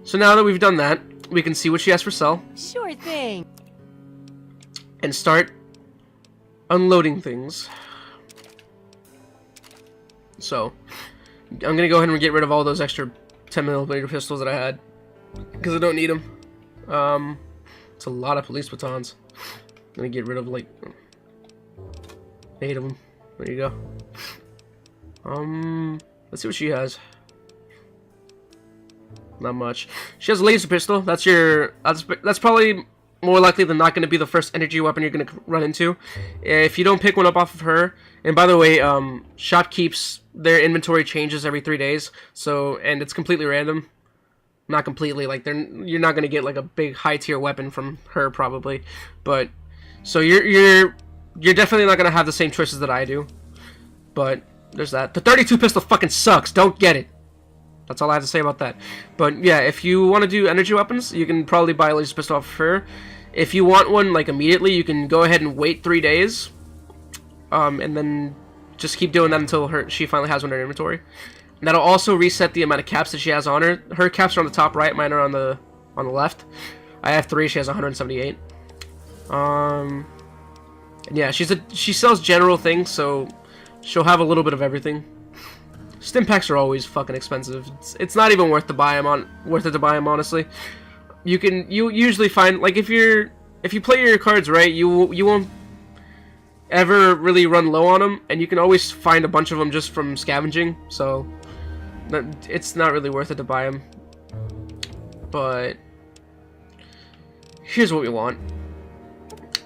So now that we've done that, we can see what she has for sale. Sure thing. And start unloading things. So, I'm going to go ahead and get rid of all those extra 10mm pistols that I had. Because I don't need them. It's a lot of police batons. I'm going to get rid of like 8 of them. There you go. Let's see what she has. Not much. She has a laser pistol. That's probably more likely than not going to be the first energy weapon you're going to run into. If you don't pick one up off of her, and by the way, shopkeeps, their inventory changes every 3 days, so, and it's completely random. Not completely, like, you're not going to get like a big high tier weapon from her probably, but so you're definitely not going to have the same choices that I do. But there's that. The 32 pistol fucking sucks. Don't get it. That's all I have to say about that. But yeah, if you want to do energy weapons, you can probably buy a laser pistol off of her. If you want one like immediately, you can go ahead and wait 3 days, and then just keep doing that until she finally has one in her inventory. And that'll also reset the amount of caps that she has on her. Her caps are on the top right, mine are on the left. I have 3. She has 178. And yeah, she sells general things, so she'll have a little bit of everything. Stim packs are always fucking expensive. It's not even worth it to buy them honestly. You usually find, like, if you play your cards right, you won't ever really run low on them, and you can always find a bunch of them just from scavenging. So it's not really worth it to buy them. But here's what we want.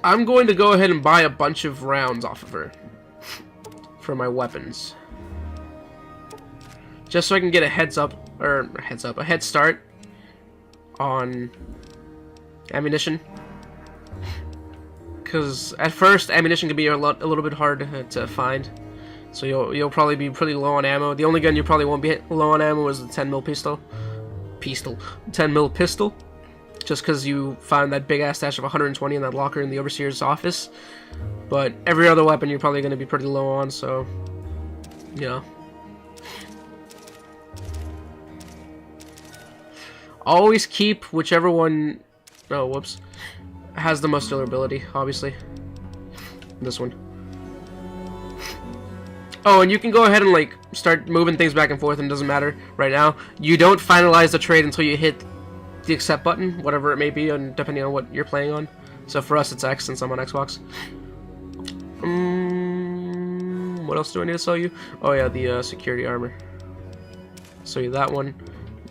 I'm going to go ahead and buy a bunch of rounds off of her for my weapons, just so I can get a head start on ammunition. Because at first, ammunition can be a little bit hard to find, so you'll probably be pretty low on ammo. The only gun you probably won't be low on ammo is the 10mm pistol. 10mm pistol. Just because you found that big ass stash of 120 in that locker in the overseer's office. But every other weapon you're probably going to be pretty low on, so yeah. Always keep whichever one, has the most durability, obviously. This one. Oh, and you can go ahead and like start moving things back and forth, and it doesn't matter right now. You don't finalize the trade until you hit the accept button, whatever it may be, and depending on what you're playing on. So for us, it's X since I'm on Xbox. What else do I need to sell you? Oh yeah, the security armor. Sell you that one.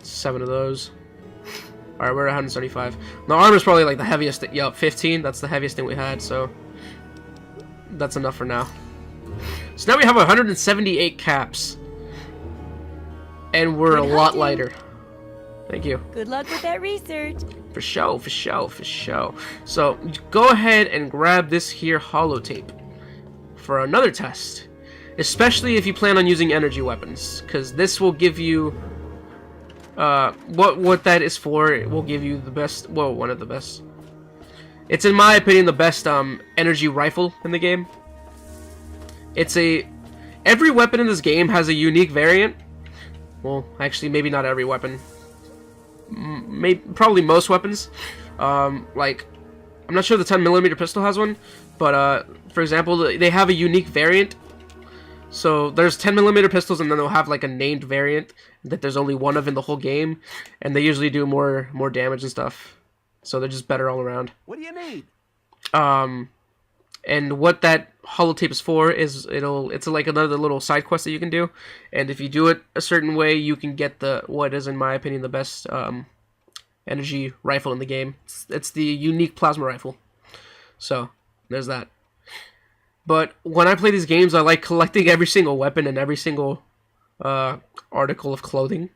7 of those. Alright, we're at 135. The armor's probably like the heaviest. Yup, 15. That's the heaviest thing we had, so that's enough for now. So now we have 178 caps. And we're a lot lighter. Thank you. Good luck with that research. For show, for show, for show. So, go ahead and grab this here holotape for another test. Especially if you plan on using energy weapons. Because this will give you... what that is for, it will give you the best... Well, one of the best. It's, in my opinion, the best energy rifle in the game. It's a... Every weapon in this game has a unique variant. Well, actually, maybe not every weapon. Probably most weapons. Like, I'm not sure the 10mm pistol has one, but for example, they have a unique variant. So there's 10mm pistols, and then they'll have like a named variant that there's only one of in the whole game, and they usually do more damage and stuff. So they're just better all around. What do you need? And what that holotape is for is it's like another little side quest that you can do, and if you do it a certain way, you can get what is, in my opinion, the best energy rifle in the game. It's the unique plasma rifle. So there's that. But when I play these games, I like collecting every single weapon and every single article of clothing.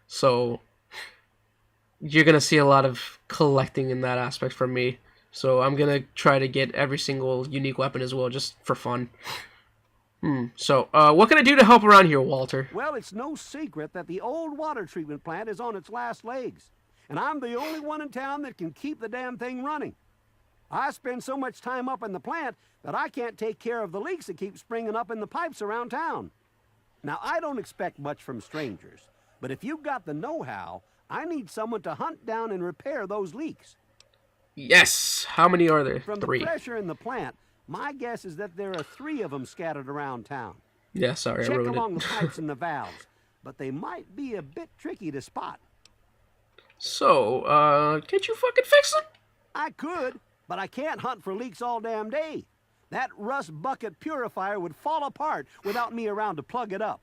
So you're gonna see a lot of collecting in that aspect from me. So I'm gonna try to get every single unique weapon as well, just for fun. So, what can I do to help around here, Walter? Well, it's no secret that the old water treatment plant is on its last legs. And I'm the only one in town that can keep the damn thing running. I spend so much time up in the plant that I can't take care of the leaks that keep springing up in the pipes around town. Now, I don't expect much from strangers, but if you've got the know-how, I need someone to hunt down and repair those leaks. Yes. How many are there? From 3. the pressure in the plant, my guess is that there are 3 of them scattered around town. Yeah, sorry, I Check wrote along it. the pipes and the valves, but they might be a bit tricky to spot. So, can't you fucking fix them? I could, but I can't hunt for leaks all damn day. That rust bucket purifier would fall apart without me around to plug it up.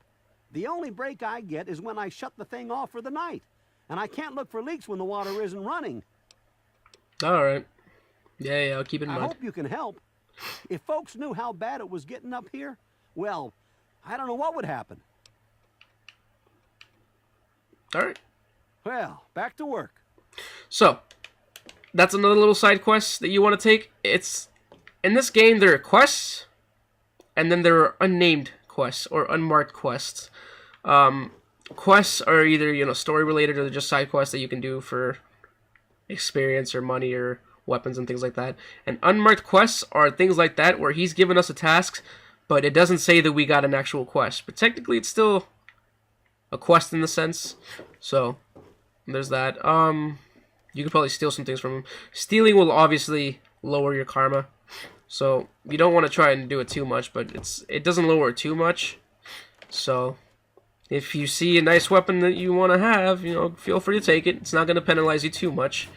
The only break I get is when I shut the thing off for the night. And I can't look for leaks when the water isn't running. Alright. Yeah, I'll keep it in I mind. hope you can help. If folks knew how bad it was getting up here, well, I don't know what would happen. Alright. Well, back to work. So, that's another little side quest that you want to take. It's in this game there are quests, and then there are unnamed quests or unmarked quests. Quests are either story related or they're just side quests that you can do for experience or money or weapons and things like that. And unmarked quests are things like that where he's given us a task, but it doesn't say that we got an actual quest. But technically, it's still a quest in the sense. So there's that. You could probably steal some things from him. Stealing will obviously lower your karma, so you don't want to try and do it too much. But it doesn't lower it too much. So if you see a nice weapon that you want to have, feel free to take it. It's not going to penalize you too much.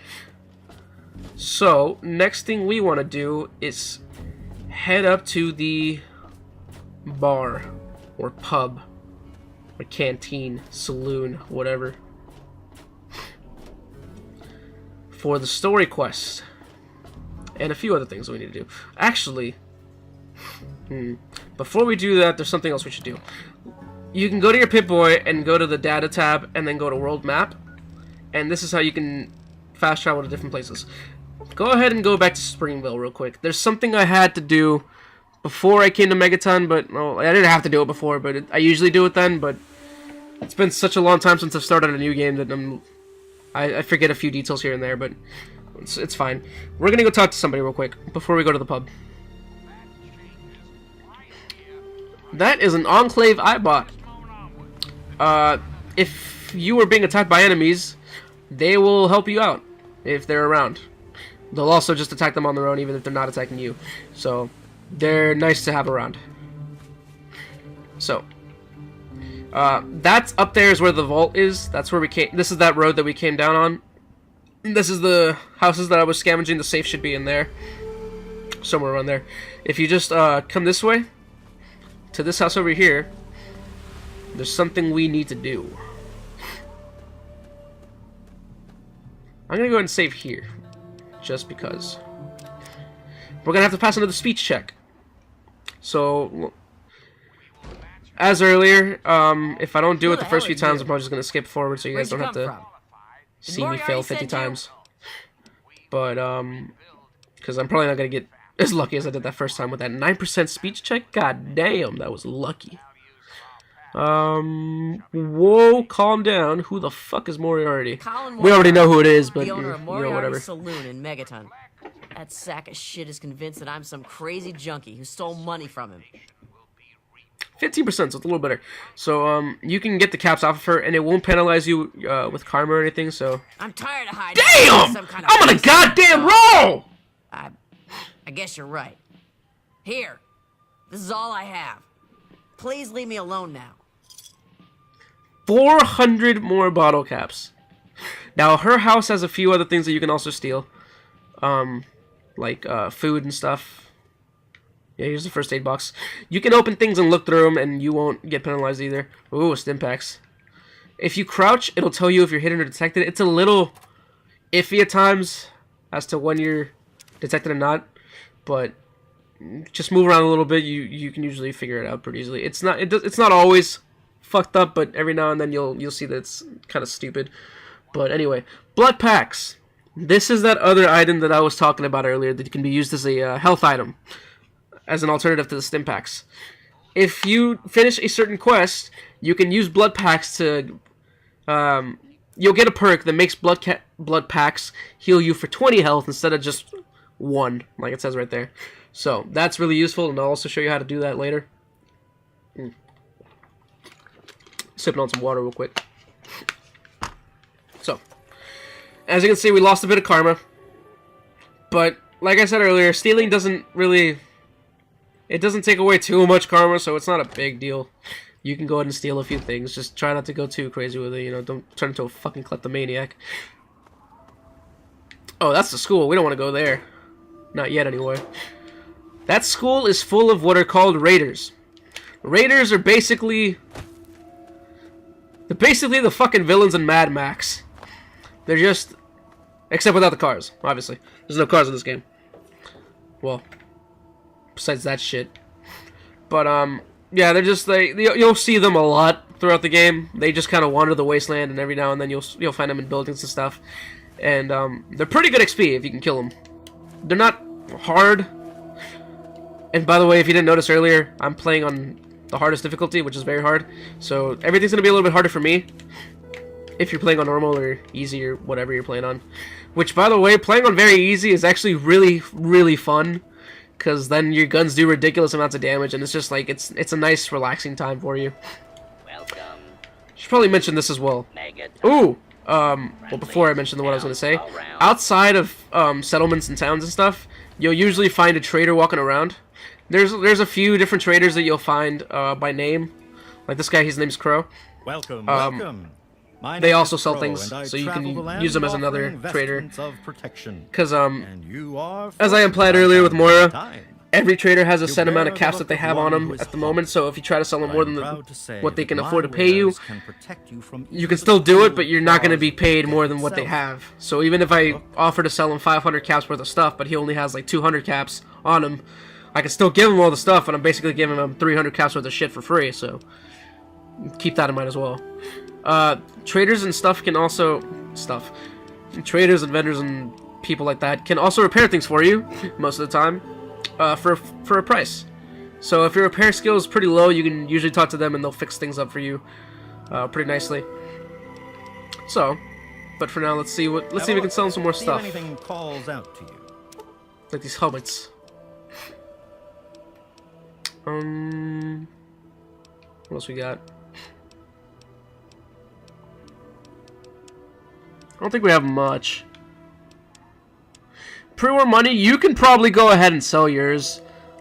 So next thing we want to do is head up to the bar or pub or canteen, saloon, whatever, for the story quest and a few other things we need to do. Actually, before we do that, there's something else we should do. You can go to your Pip-Boy and go to the data tab and then go to world map, and this is how you can fast travel to different places. Go ahead and go back to Springville real quick. There's something I had to do before I came to Megaton, but well, I didn't have to do it before, but I usually do it then. But it's been such a long time since I've started a new game that I forget a few details here and there, but it's fine. We're gonna go talk to somebody real quick before we go to the pub. That is an enclave I bought. If you were being attacked by enemies, they will help you out if they're around. They'll also just attack them on their own, even if they're not attacking you. So they're nice to have around. So that's up there is where the vault is. That's where we came. This is that road that we came down on. This is the houses that I was scavenging. The safe should be in there, somewhere around there. If you just come this way to this house over here, there's something we need to do. I'm gonna go ahead and save here, just because. We're gonna have to pass another speech check. So, as earlier, if I don't do it the first few times, I'm probably just gonna skip forward so you guys don't have to see me fail 50 times. But, because I'm probably not gonna get as lucky as I did that first time with that 9% speech check. God damn, that was lucky. Whoa, calm down. Who the fuck is Moriarty? We already know who it is, but the owner of Moriarty whatever. Saloon in Megaton. That sack of shit is convinced that I'm some crazy junkie who stole money from him. 15%, so it's a little better. So, you can get the caps off of her, and it won't penalize you with karma or anything, so... I'm tired of hiding. Damn! Some kind of I'm on a goddamn roll! I guess you're right. Here. This is all I have. Please leave me alone now. 400 more bottle caps. Now, her house has a few other things that you can also steal. Like food and stuff. Yeah, here's the first aid box. You can open things and look through them, and you won't get penalized either. Ooh, stim packs. If you crouch, it'll tell you if you're hidden or detected. It's a little iffy at times as to when you're detected or not, but just move around a little bit. You can usually figure it out pretty easily. It's not always fucked up, but every now and then you'll see that it's kind of stupid. But anyway, blood packs. This is that other item that I was talking about earlier that can be used as a health item, as an alternative to the stim packs. If you finish a certain quest, you can use blood packs to... you'll get a perk that makes blood packs heal you for 20 health instead of just 1, like it says right there. So, that's really useful, and I'll also show you how to do that later. Sipping on some water real quick. So, as you can see, we lost a bit of karma. But, like I said earlier, stealing doesn't really... It doesn't take away too much karma, so it's not a big deal. You can go ahead and steal a few things. Just try not to go too crazy with it, you know. Don't turn into a fucking kleptomaniac. Oh, that's the school. We don't want to go there. Not yet, anyway. That school is full of what are called raiders. Raiders are basically... They're basically the fucking villains in Mad Max. They're just... Except without the cars, obviously. There's no cars in this game. Well, besides that shit. But, yeah, they're just, you'll see them a lot throughout the game. They just kind of wander the wasteland, and every now and then you'll find them in buildings and stuff. And, they're pretty good XP if you can kill them. They're not hard. And by the way, if you didn't notice earlier, I'm playing on the hardest difficulty, which is very hard. So, everything's going to be a little bit harder for me. If you're playing on normal or easy or whatever you're playing on. Which, by the way, playing on very easy is actually really, really fun. Because then your guns do ridiculous amounts of damage, and it's just like, it's a nice, relaxing time for you. Welcome. Should probably mention this as well. Megaton. Ooh! Well, before I mention what I was going to say. Outside of, settlements and towns and stuff, you'll usually find a trader walking around. There's a few different traders that you'll find, by name. Like this guy, his name's Crow. Welcome, welcome. They also sell things, so you can use them as another trader. Because, as I implied earlier with Moira, every trader has a set amount of caps that they have on them at the moment, so if you try to sell them more than what they can afford to pay you, you can still do it, but you're not going to be paid more than what they have. So even if I offer to sell him 500 caps worth of stuff, but he only has like 200 caps on him, I can still give him all the stuff, and I'm basically giving him 300 caps worth of shit for free, so keep that in mind as well. Traders and stuff can also... Traders and vendors and people like that can also repair things for you, most of the time, for a price. So if your repair skill is pretty low, you can usually talk to them and they'll fix things up for you, pretty nicely. So, but for now, let's see if we can sell them some more stuff. Anything calls out to you. Like these helmets. What else we got? I don't think we have much. Pre-war money, you can probably go ahead and sell yours.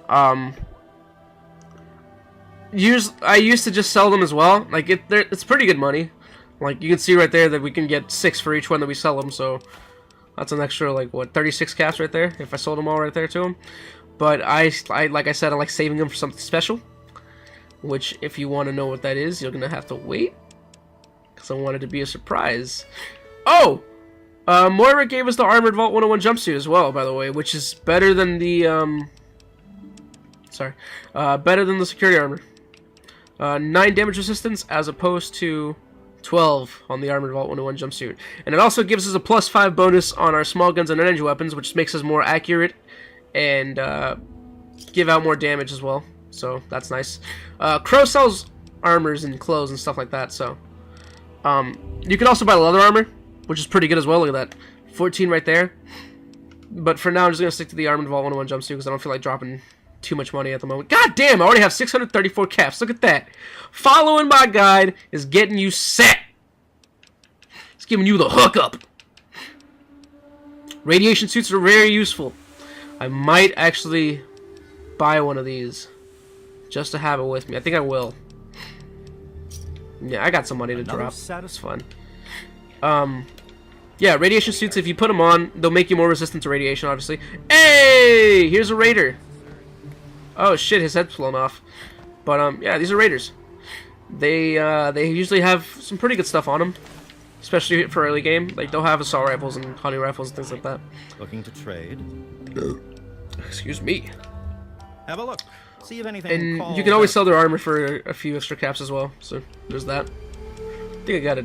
I used to just sell them as well. Like, it's pretty good money. Like, you can see right there that we can get 6 for each one that we sell them, so that's an extra, like, what, 36 caps right there, if I sold them all right there to them. But like I said, I like saving them for something special. Which, if you want to know what that is, you're gonna have to wait. Because I want it to be a surprise. Oh! Moira gave us the Armored Vault 101 jumpsuit as well, by the way, which is better than the, better than the security armor. 9 damage resistance as opposed to 12 on the Armored Vault 101 jumpsuit. And it also gives us a +5 bonus on our small guns and energy weapons, which makes us more accurate and, give out more damage as well. So, that's nice. Crow sells armors and clothes and stuff like that, so. You can also buy leather armor, which is pretty good as well. Look at that. 14 right there. But for now, I'm just going to stick to the Armored Vault 101 jumpsuit because I don't feel like dropping too much money at the moment. God damn, I already have 634 caps. Look at that. Following my guide is getting you set. It's giving you the hookup. Radiation suits are very useful. I might actually buy one of these just to have it with me. I think I will. Yeah, I got some money to drop. It's fun. Yeah, radiation suits, if you put them on, they'll make you more resistant to radiation, obviously. Hey! Here's a raider. Oh, shit, his head's blown off. But, yeah, these are raiders. They usually have some pretty good stuff on them. Especially for early game. Like, they'll have assault rifles and hunting rifles and things like that. Looking to trade? Excuse me. Have a look. See if anything. And you can always sell their armor for a few extra caps as well. So there's that. I think I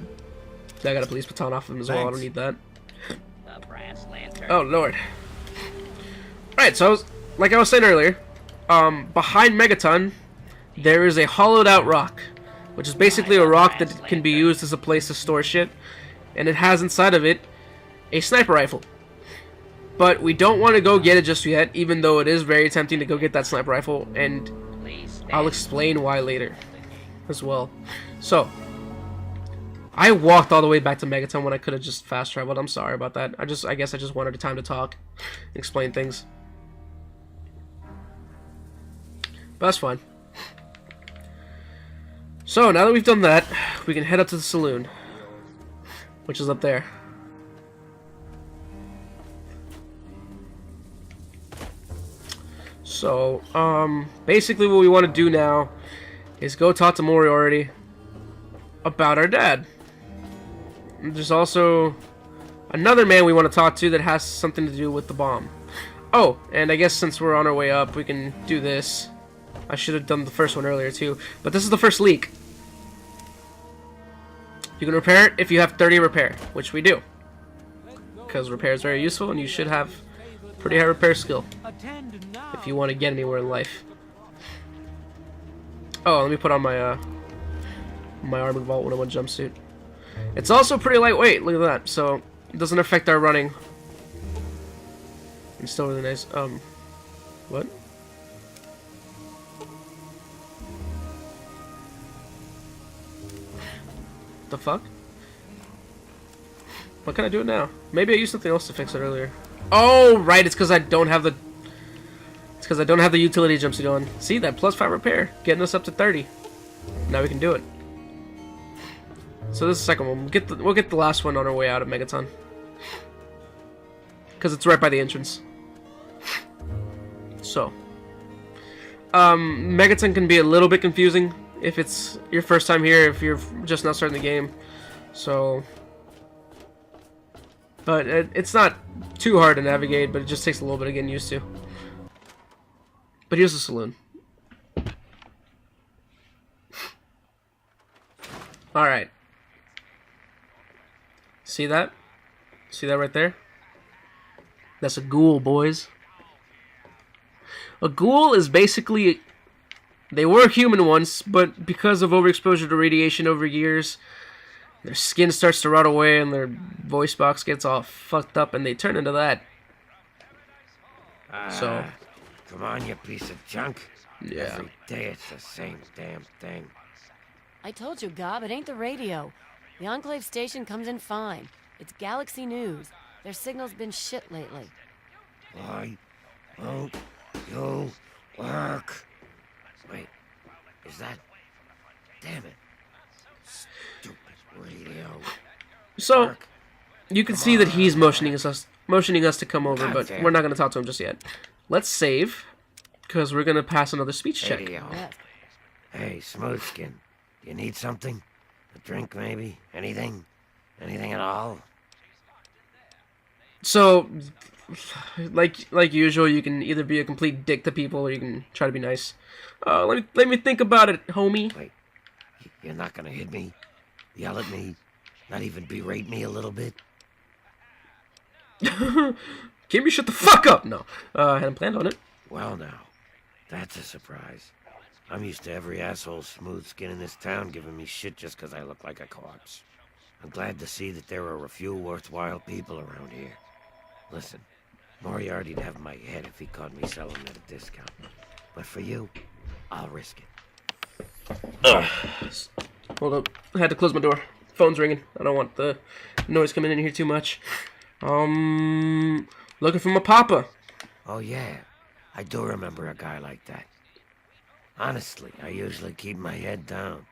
got a police baton off them as well. I don't need that. The brass lantern. Oh lord. Alright, so like I was saying earlier, behind Megaton, there is a hollowed out rock, which is basically a rock that can be used as a place to store shit, and it has inside of it a sniper rifle. But we don't want to go get it just yet, even though it is very tempting to go get that sniper rifle, and I'll explain why later as well. So, I walked all the way back to Megaton when I could have just fast traveled. I'm sorry about that. I guess I just wanted time to talk, explain things. But that's fine. So now that we've done that, we can head up to the saloon, which is up there. So, basically what we want to do now is go talk to Moriarty about our dad. There's also another man we want to talk to that has something to do with the bomb. Oh, and I guess since we're on our way up, we can do this. I should have done the first one earlier too, but this is the first leak. You can repair it if you have 30 repair, which we do. Because repair is very useful, and you should have pretty high repair skill if you want to get anywhere in life. Oh, let me put on my my Armored Vault 101 jumpsuit. It's also pretty lightweight, look at that, so it doesn't affect our running. It's still really nice. What? The fuck? What can I do now? Maybe I used something else to fix it earlier. Oh, right, it's because I don't have the... It's because I don't have the utility jumpsuit on. See, that +5 repair, getting us up to 30. Now we can do it. So this is the second one. We'll get the last one on our way out of Megaton. Because it's right by the entrance. So. Megaton can be a little bit confusing if it's your first time here, if you're just now starting the game. So... But it's not too hard to navigate, but it just takes a little bit of getting used to. But here's the saloon. Alright. See that? See that right there? That's a ghoul, boys. A ghoul is basically... They were human once, but because of overexposure to radiation over years, their skin starts to rot away and their voice box gets all fucked up and they turn into that. So... Come on, you piece of junk. Yeah. Every day it's the same damn thing. I told you, Gob, it ain't the radio. The Enclave station comes in fine. It's Galaxy News. Their signal's been shit lately. Why won't you work? Wait, is that... Damn it. Stupid radio. So, Work. you can see that he's motioning us to come over, but we're not going to talk to him just yet. Let's save, because we're going to pass another speech check. Radio. Yes. Hey, Smoothskin. You need something? A drink, maybe? Anything? Anything at all? So, like usual, you can either be a complete dick to people, or you can try to be nice. Let me think about it, homie. Wait, you're not gonna hit me? Yell at me? Not even berate me a little bit? Kimmy, shut the fuck up! No, I hadn't planned on it. Well now, that's a surprise. I'm used to every asshole smooth skin in this town giving me shit just 'cause I look like a corpse. I'm glad to see that there are a few worthwhile people around here. Listen, Moriarty'd have my head if he caught me selling at a discount. But for you, I'll risk it. Hold up, I had to close my door. Phone's ringing. I don't want the noise coming in here too much. Looking for my papa. Oh yeah, I do remember a guy like that. Honestly, I usually keep my head down.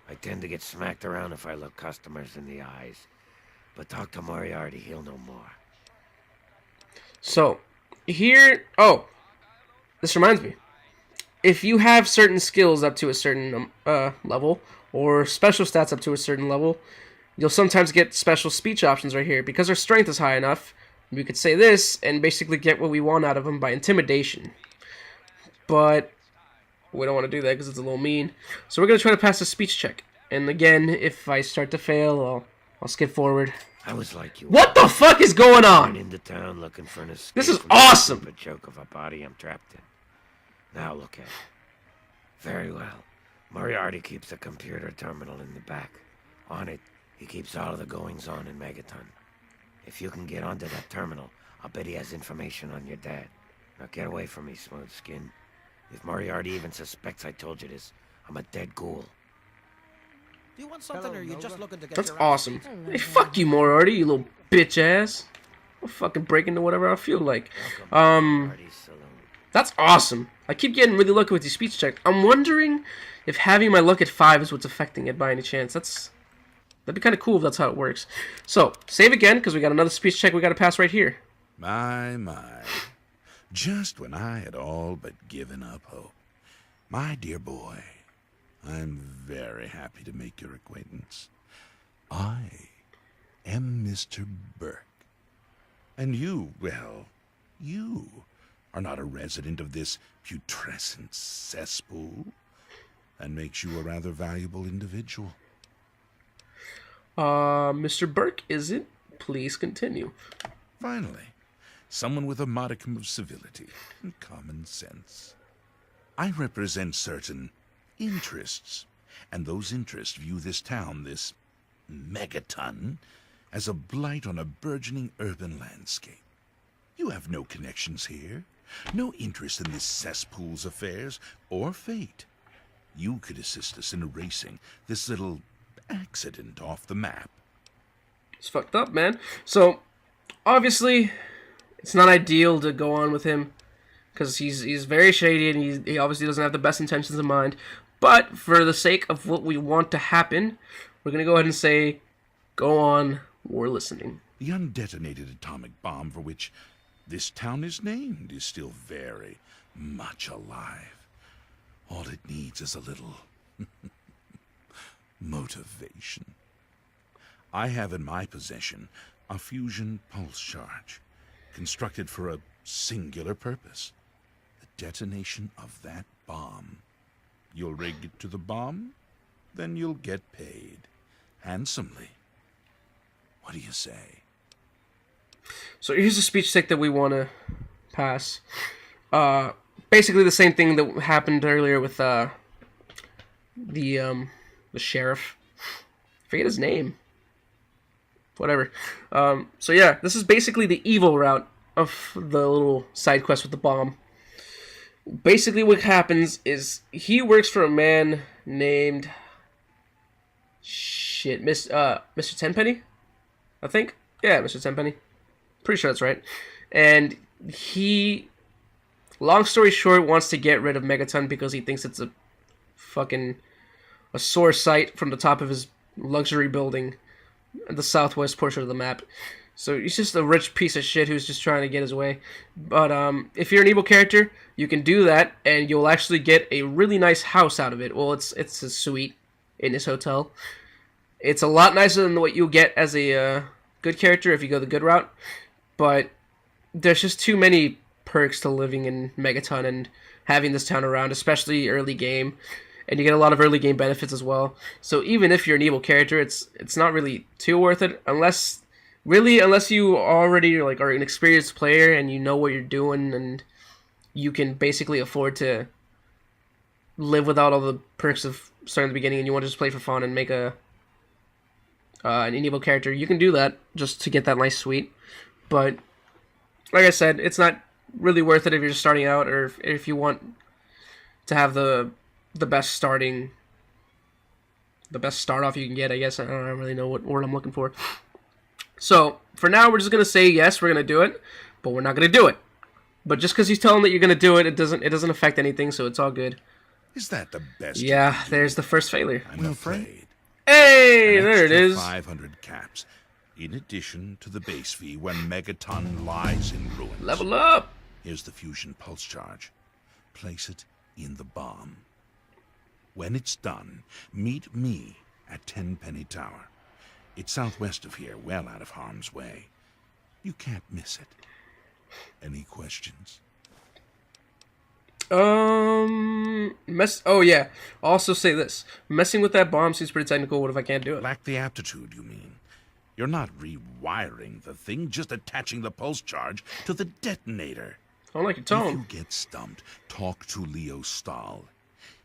I tend to get smacked around if I look customers in the eyes. But talk to Moriarty, he'll know more. So, here... Oh, this reminds me. If you have certain skills up to a certain level, or special stats up to a certain level, you'll sometimes get special speech options right here. Because our strength is high enough, we could say this and basically get what we want out of them by intimidation. But we don't want to do that because it's a little mean. So we're going to try to pass a speech check. And again, if I start to fail, I'll skip forward. I was like you. What the fuck is going I'm on? into town looking for an escape. This is from the awesome. stupid joke of a body I'm trapped in. Now look at it. Very well. Moriarty keeps a computer terminal in the back. On it, he keeps all of the goings-on in Megaton. If you can get onto that terminal, I'll bet he has information on your dad. Now get away from me, Smooth Skin. If Moriarty even suspects I told you this, I'm a dead ghoul. Do you want something, or are you just looking to get That's your awesome. Hey, fuck you, Moriarty, you little bitch ass. I'll fucking break into whatever I feel like. Party saloon. That's awesome. I keep getting really lucky with these speech checks. I'm wondering if having my luck at 5 is what's affecting it by any chance. That'd be kind of cool if that's how it works. So, save again, because we got another speech check we got to pass right here. My. Just when I had all but given up hope. My dear boy, I'm very happy to make your acquaintance. I am Mr. Burke. And you, well, you are not a resident of this putrescent cesspool. That makes you a rather valuable individual. Mr. Burke isn't. Please continue. Finally, someone with a modicum of civility and common sense. I represent certain interests, and those interests view this town, this Megaton, as a blight on a burgeoning urban landscape. You have no connections here, no interest in this cesspool's affairs or fate. You could assist us in erasing this little accident off the map. It's fucked up, man. So, obviously, it's not ideal to go on with him, because he's very shady, and he obviously doesn't have the best intentions in mind. But, for the sake of what we want to happen, we're going to go ahead and say, go on, we're listening. The undetonated atomic bomb for which this town is named is still very much alive. All it needs is a little motivation. I have in my possession a fusion pulse charge, constructed for a singular purpose: the detonation of that bomb. You'll rig it to the bomb, then you'll get paid handsomely. What do you say? So here's the speech tick that we want to pass. Basically the same thing that happened earlier with the sheriff. I forget his name. Whatever. So yeah, this is basically the evil route of the little side quest with the bomb. Basically what happens is he works for a man named Mr. Tenpenny, I think. Yeah, Mr. Tenpenny. Pretty sure that's right. And he, long story short, wants to get rid of Megaton because he thinks it's a sore sight from the top of his luxury building at the southwest portion of the map. So he's just a rich piece of shit who's just trying to get his way. But if you're an evil character, you can do that, and you'll actually get a really nice house out of it. Well, it's a suite in his hotel. It's a lot nicer than what you'll get as a good character if you go the good route. But there's just too many perks to living in Megaton and having this town around, especially early game. And you get a lot of early game benefits as well. So even if you're an evil character, it's not really too worth it, unless you already are an experienced player and you know what you're doing and you can basically afford to live without all the perks of starting at the beginning and you want to just play for fun and make an evil character. You can do that just to get that nice suite. But like I said, it's not really worth it if you're just starting out, or if you want to have the best start off you can get, I guess. I don't really know what word I'm looking for. So, for now, we're just going to say, yes, we're going to do it, but we're not going to do it. But just because he's telling that you're going to do it, it doesn't affect anything, so it's all good. Is that the best? Yeah, there's the first failure. I'm afraid. Hey, An there it extra is. 500 caps, in addition to the base fee when Megaton lies in ruins. Level up. Here's the fusion pulse charge. Place it in the bomb. When it's done, meet me at Tenpenny Tower. It's southwest of here, well out of harm's way. You can't miss it. Any questions? Oh yeah. I'll also say this. Messing with that bomb seems pretty technical. What if I can't do it? Lack the aptitude, you mean? You're not rewiring the thing, just attaching the pulse charge to the detonator. I don't like your If tone. you get stumped, talk to Leo Stahl.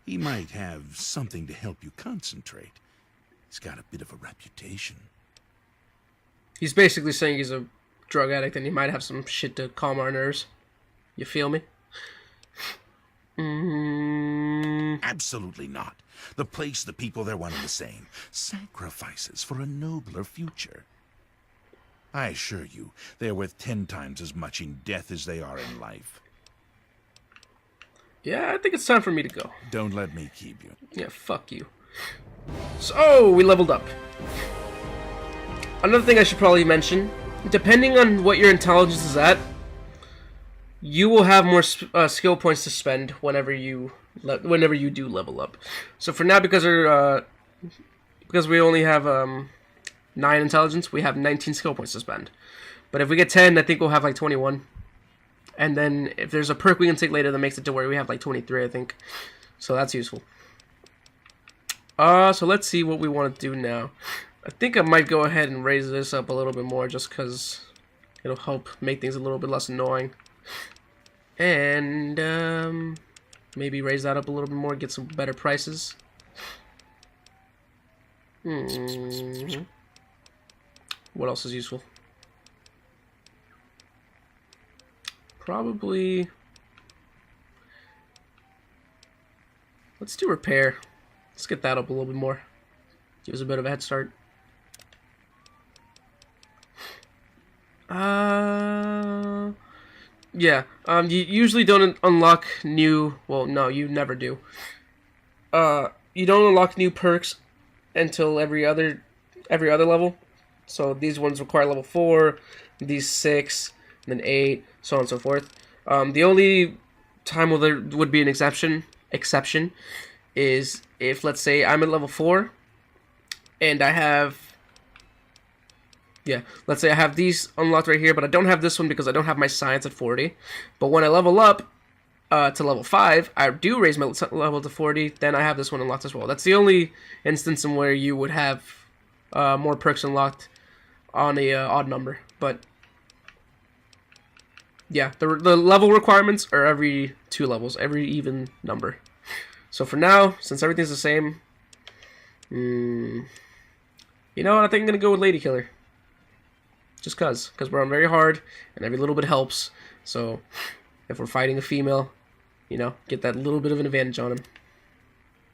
He might have something to help you concentrate. He's got a bit of a reputation. He's basically saying he's a drug addict and he might have some shit to calm our nerves. You feel me? Absolutely not. The place, the people, they're one and the same. Sacrifices for a nobler future. I assure you, they're worth 10 times as much in death as they are in life. Yeah, I think it's time for me to go. Don't let me keep you. Yeah, fuck you. So, we leveled up. Another thing I should probably mention, depending on what your intelligence is at, you will have more skill points to spend whenever you do level up. So for now, because we only have 9 intelligence, we have 19 skill points to spend. But if we get 10, I think we'll have like 21. And then if there's a perk we can take later that makes it to where we have like 23, I think. So that's useful. So let's see what we want to do now. I think I might go ahead and raise this up a little bit more just because it'll help make things a little bit less annoying. And maybe raise that up a little bit more, get some better prices. What else is useful? Probably... let's do repair. Let's get that up a little bit more. Give us a bit of a head start. Yeah. You usually don't unlock new... well, no, you never do. You don't unlock new perks until every other level. So these ones require level 4, these 6, and then 8, so on and so forth. The only time where there would be an exception is if, let's say, I'm at level 4, and I have... yeah, let's say I have these unlocked right here, but I don't have this one because I don't have my science at 40. But when I level up to level 5, I do raise my level to 40, then I have this one unlocked as well. That's the only instance in where you would have more perks unlocked on a odd number. But yeah, the level requirements are every 2 levels, every even number. So for now, since everything's the same, you know what, I think I'm going to go with Lady Killer. Just because we're on very hard, and every little bit helps. So if we're fighting a female, you know, get that little bit of an advantage on him.